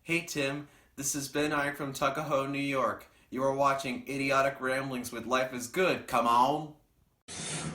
Hey Tim, this is Ben Iron from Tuckahoe, New York. You are watching Idiotic Ramblings with Life is Good. Come on.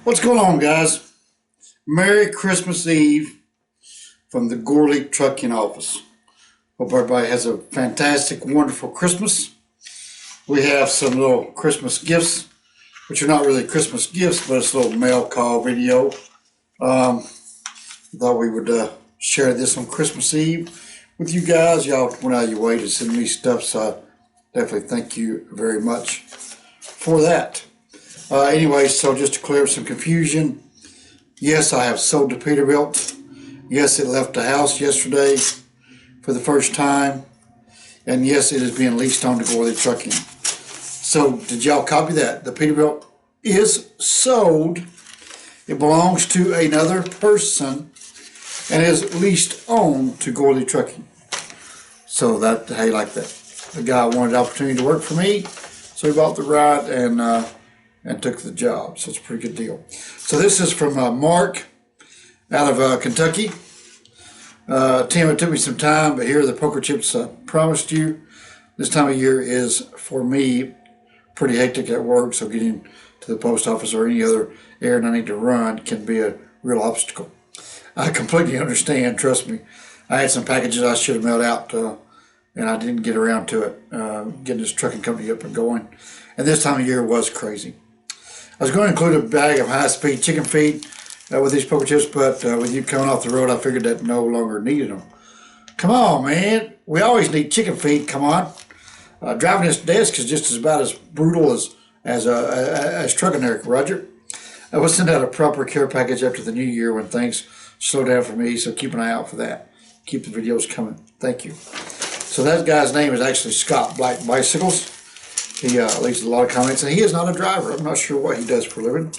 What's going on, guys? Merry Christmas Eve from the Ghorley trucking office. Hope everybody has a fantastic, wonderful Christmas. We have some little Christmas gifts, which are not really Christmas gifts, but it's a little mail call video. Thought we would share this on Christmas Eve with you guys. Y'all went out of your way to send me stuff, so I definitely thank you very much for that. Anyway, so just to clear up some confusion, yes, I have sold the Peterbilt. Yes, it left the house yesterday for the first time. And yes, it is being leased on to Ghorley Trucking. So, did y'all copy that? The Peterbilt is sold. It belongs to another person and is leased on to Ghorley Trucking. So that, hey, like that. The guy wanted the opportunity to work for me, so he bought the ride and took the job. So it's a pretty good deal. So this is from Mark out of Kentucky. Tim, it took me some time, but here are the poker chips I promised you. This time of year is, for me, pretty hectic at work, so getting to the post office or any other errand I need to run can be a real obstacle. I completely understand, trust me. I had some packages I should have mailed out, and I didn't get around to it, getting this trucking company up and going. And this time of year was crazy. I was going to include a bag of high-speed chicken feed with these poker chips, but with you coming off the road, I figured that no longer needed them. Come on, man. We always need chicken feed, come on. Driving this desk is just about as brutal as trucking there, Roger. I will send out a proper care package after the new year when things slow down for me, so keep an eye out for that. Keep the videos coming. Thank you. So that guy's name is actually Scott Black Bicycles. He leaves a lot of comments, and he is not a driver. I'm not sure what he does for a living,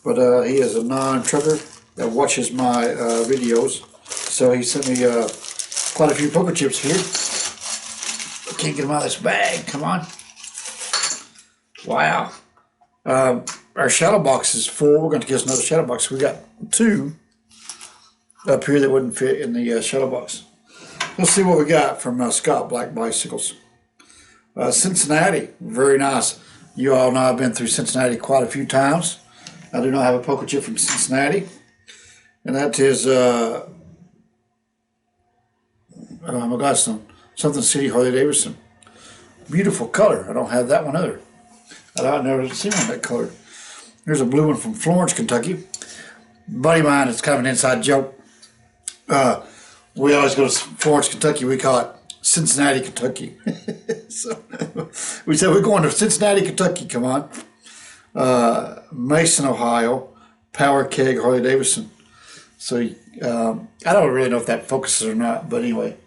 but he is a non-trucker that watches my videos. So he sent me quite a few poker chips here. I can't get them out of this bag. Come on. Wow. Our shadow box is full. We're going to get us another shadow box. We got two up here that wouldn't fit in the shadow box. Let's see what we got from Scott Black Bicycles. Cincinnati, very nice. You all know I've been through Cincinnati quite a few times. I do not have a poker chip from Cincinnati, and that is my gosh, something City Harley Davidson. Beautiful color. I don't have that one either. I've never seen one that color. Here's a blue one from Florence, Kentucky. Buddy of mine, it's kind of an inside joke. We always go to Florence, Kentucky. We call it Cincinnati, Kentucky. So we said we're going to Cincinnati, Kentucky. Come on. Mason, Ohio. Power Keg Harley Davidson. So I don't really know if that focuses or not, but anyway,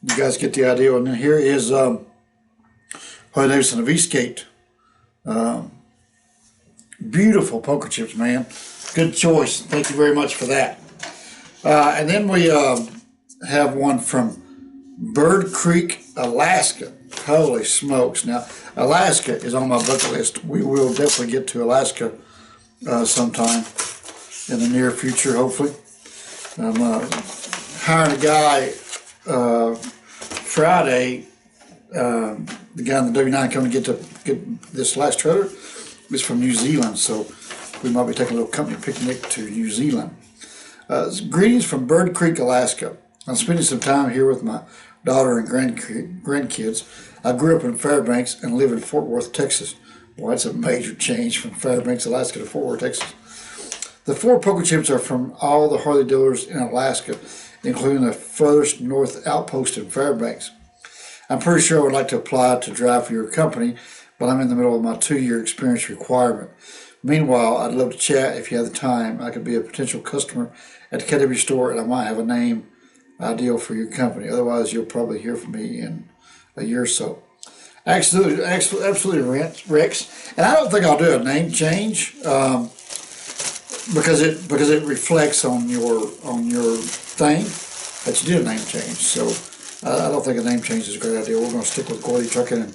you guys get the idea. And then here is Harley Davidson of Eastgate. Beautiful poker chips, man. Good choice. Thank you very much for that. And then we have one from Bird Creek, Alaska. Holy smokes. Now, Alaska is on my bucket list. We will definitely get to Alaska sometime in the near future, hopefully. I'm hiring a guy Friday. The guy in the W9 coming to get this last trailer is from New Zealand, so we might be taking a little company picnic to New Zealand. Greetings from Bird Creek, Alaska. I'm spending some time here with my daughter and grandkids. I grew up in Fairbanks and live in Fort Worth, Texas. Well, that's a major change from Fairbanks, Alaska to Fort Worth, Texas. The four poker chips are from all the Harley dealers in Alaska, including the furthest north outpost in Fairbanks. I'm pretty sure I would like to apply to drive for your company, but I'm in the middle of my 2-year experience requirement. Meanwhile, I'd love to chat if you have the time. I could be a potential customer at the KW store, and I might have a name ideal for your company. Otherwise, you'll probably hear from me in a year or so. Absolutely, Rex. And I don't think I'll do a name change because it reflects on your thing that you did a name change. So I don't think a name change is a great idea. We're going to stick with Ghorley Trucking, and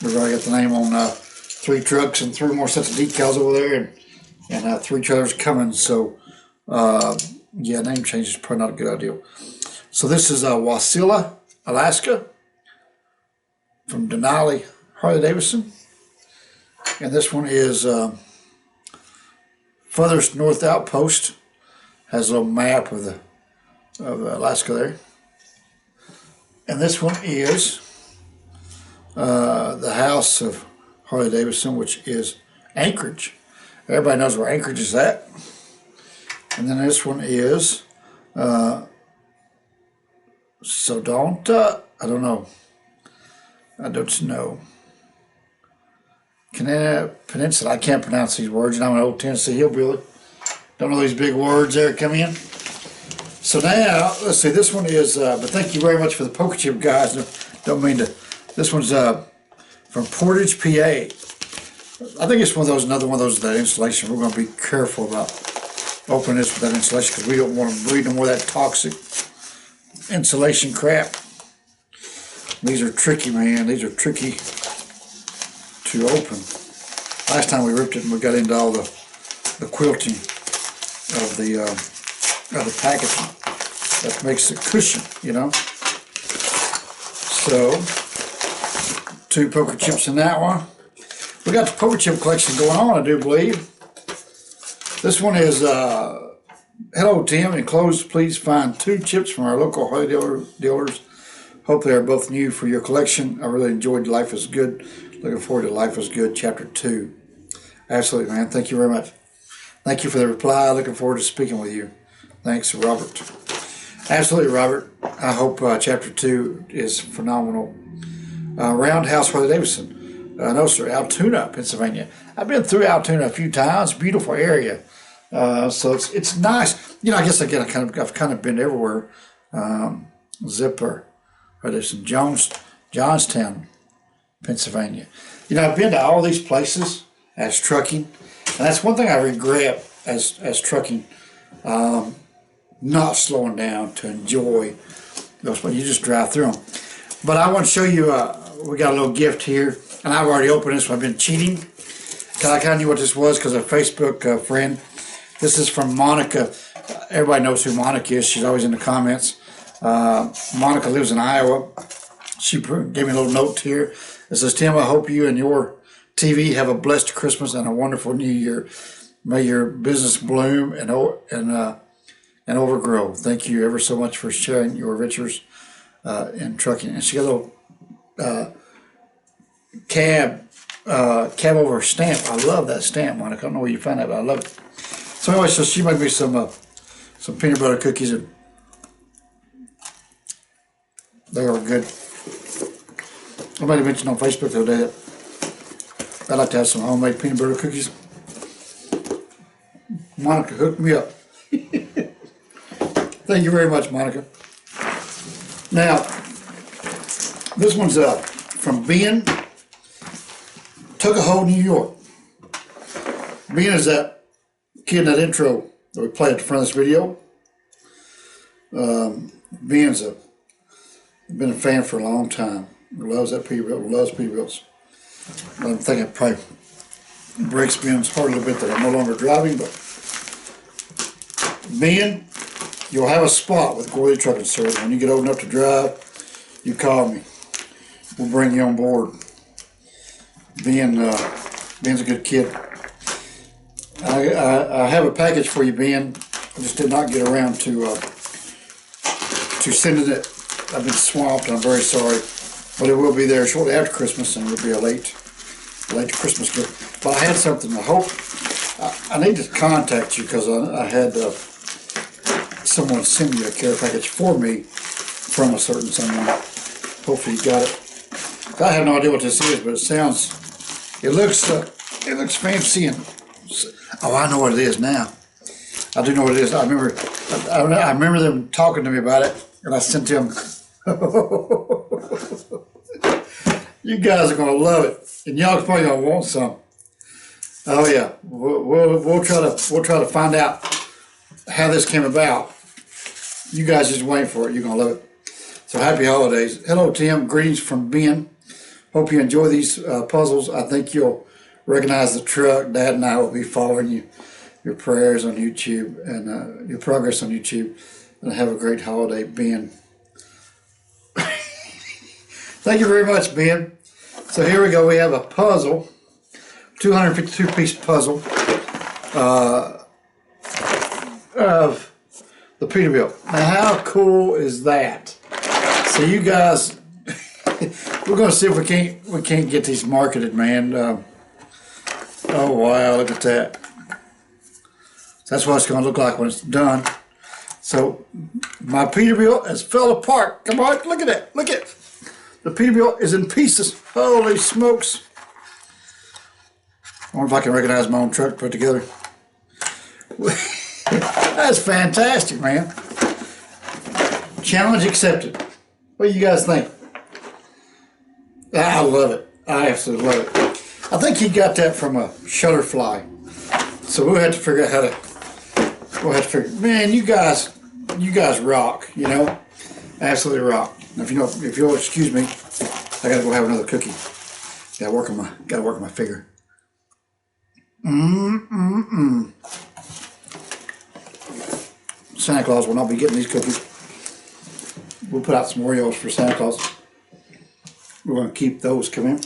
we're going to get the name on 3 trucks and 3 more sets of decals over there, and 3 trailers coming. So yeah, name change is probably not a good idea. So this is Wasilla, Alaska, from Denali Harley Davidson. And this one is Furthest North Outpost. Has a little map of Alaska there. And this one is the House of Harley Davidson, which is Anchorage. Everybody knows where Anchorage is at. And then this one is Sodonta. I don't know. Peninsula. I can't pronounce these words, and I'm an old Tennessee hillbilly. Don't know these big words there come in. So now, let's see, this one is, but thank you very much for the poker chip, guys. Don't mean to, this one's from Portage, PA. I think it's another one of those, that insulation. We're going to be careful about opening this with that insulation because we don't want to breathe no more of that toxic insulation crap. These are tricky, man. These are tricky to open. Last time we ripped it and we got into all the quilting of the packaging. That makes it cushion, you know. So, 2 poker chips in that one. We got the poker chip collection going on, I do believe. This one is, hello Tim, enclosed please find 2 chips from our local Harley dealers. Hope they are both new for your collection. I really enjoyed Life is Good. Looking forward to Life is Good, Chapter 2. Absolutely, man. Thank you very much. Thank you for the reply. Looking forward to speaking with you. Thanks, Robert. Absolutely, Robert. I hope Chapter 2 is phenomenal. Roundhouse Harley Davidson. No, sir, Altoona, Pennsylvania. I've been through Altoona a few times. Beautiful area. So it's nice. You know, I guess again, I've kind of been everywhere. Zipper. There's some Johnstown, Pennsylvania. You know, I've been to all these places as trucking, and that's one thing I regret as trucking, not slowing down to enjoy those. You just drive through them. But I want to show you. We got a little gift here, and I've already opened this one. I've been cheating because I kind of knew what this was because a Facebook friend. This is from Monica. Everybody knows who Monica is. She's always in the comments. Monica lives in Iowa. She gave me a little note here. It says, Tim, I hope you and your TV have a blessed Christmas and a wonderful New Year. May your business bloom and overgrow. Thank you ever so much for sharing your adventures in trucking. And she got a little cab over stamp. I love that stamp, Monica. I don't know where you found that, but I love it. So anyway, so she made me some peanut butter cookies, and they were good. Somebody mentioned on Facebook the other day that I'd like to have some homemade peanut butter cookies. Monica hooked me up. Thank you very much, Monica. Now, this one's from Ben, Tuckahoe, New York. Ben is that kid in that intro that we played at the front of this video. Ben's been a fan for a long time. Loves that Peterbilt, loves Peterbilts. I think it probably breaks Ben's heart a little bit that I'm no longer driving, but Ben, you'll have a spot with Ghorley Trucking Service. When you get old enough to drive, you call me. We'll bring you on board. Ben's a good kid. I have a package for you, Ben. I just did not get around to sending it. I've been swamped, and I'm very sorry. But it will be there shortly after Christmas, and it'll be a late Christmas gift. But I had something. I hope I need to contact you because I had someone send you a care package for me from a certain someone. Hopefully you got it. I have no idea what this is, but it looks fancy, and oh, I know what it is now. I do know what it is. I remember them talking to me about it, and I sent them. You guys are gonna love it, and y'all probably gonna want some. Oh yeah, we'll try to find out how this came about. You guys just wait for it. You're gonna love it. So happy holidays. Hello, Tim. Greetings from Ben. Hope you enjoy these puzzles. I think you'll recognize the truck. Dad and I will be following your prayers on YouTube and your progress on YouTube. And have a great holiday, Ben. Thank you very much, Ben. So here we go. We have a puzzle, 252-piece puzzle of the Peterbilt. Now, how cool is that? So you guys, we're going to see if we can't get these marketed, man. Oh wow, look at that. That's what it's going to look like when it's done. So my Peterbilt has fell apart. Come on, look at that. Look at it. The Peterbilt is in pieces. Holy smokes. I wonder if I can recognize my own truck put together. That's fantastic, man. Challenge accepted. What do you guys think? I love it. I absolutely love it. I think he got that from a shutterfly. So we'll have to figure out how to. Man, you guys rock. You know, absolutely rock. Now, if you'll excuse me, I gotta go have another cookie. Gotta work on my figure. Santa Claus will not be getting these cookies. We'll put out some Oreos for Santa Claus. We're going to keep those coming.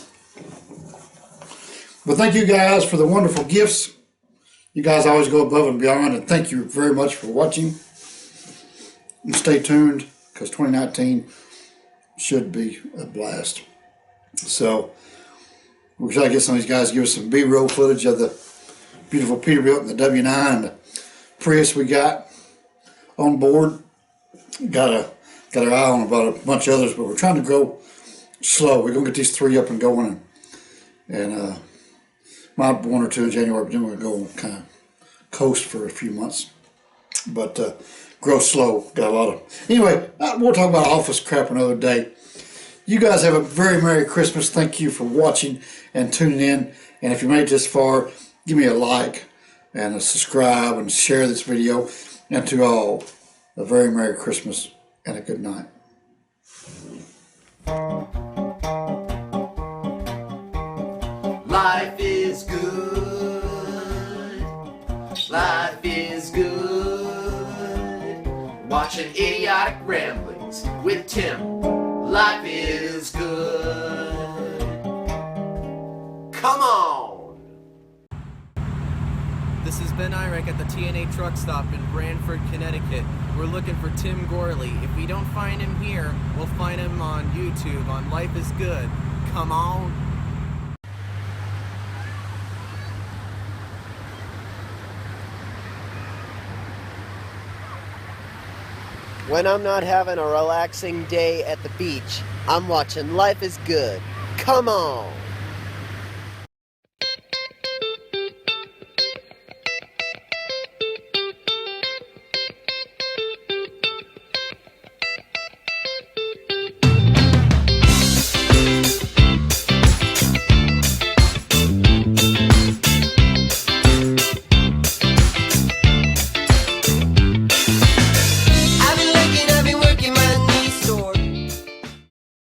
But thank you guys for the wonderful gifts. You guys always go above and beyond, and thank you very much for watching. And stay tuned, because 2019 should be a blast. So we'll try to get some of these guys to give us some B-roll footage of the beautiful Peterbilt and the W9 and the Prius we got on board. Got our eye on about a bunch of others, but we're trying to go slow. We're going to get these 3 up and going, and might have 1 or 2 in January, but then we're going to go kind of coast for a few months. But grow slow. Got a lot of... Anyway, we'll talk about office crap another day. You guys have a very Merry Christmas. Thank you for watching and tuning in. And if you made it this far, give me a like and a subscribe and share this video. And to all, a very Merry Christmas and a good night. Life is good. Life is good. Watching idiotic ramblings with Tim. Life is good. Come on. This is Ben Irick at the TNA truck stop in Branford, Connecticut. We're looking for Tim Ghorley. If we don't find him here, we'll find him on YouTube on Life is Good. Come on. When I'm not having a relaxing day at the beach, I'm watching Life is Good. Come on!